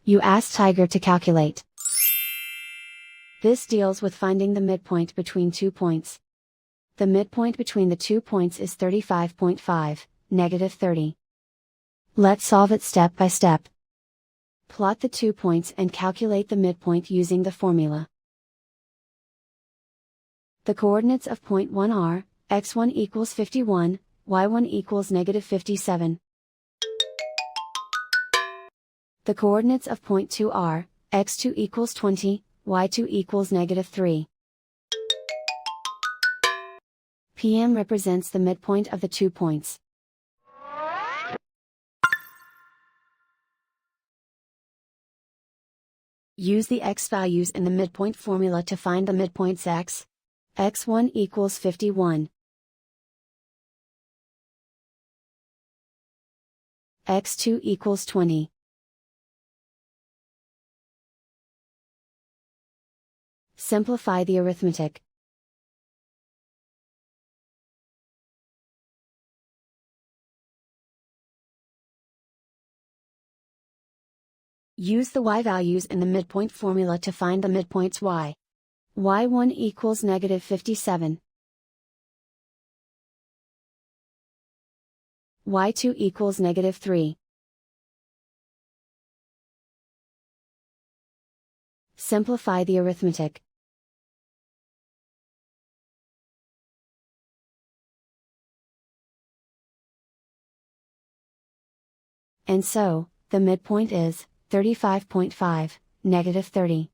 You ask Tiger to calculate. This deals with finding the midpoint between 2 points. The midpoint between the 2 points is 35.5, negative 30. Let's solve it step by step. Plot the 2 points and calculate the midpoint using the formula. The coordinates of point 1 are, x1 equals 51, y1 equals negative 57. The coordinates of point 2 are, x2 equals 20, y2 equals negative 3. PM represents the midpoint of the 2 points. Use the x values in the midpoint formula to find the midpoints x. x1 equals 51. x2 equals 20. Simplify the arithmetic. Use the y values in the midpoint formula to find the midpoints y. y1 equals negative 57. y2 equals negative 3. Simplify the arithmetic. And so, the midpoint is 35.5, negative 30.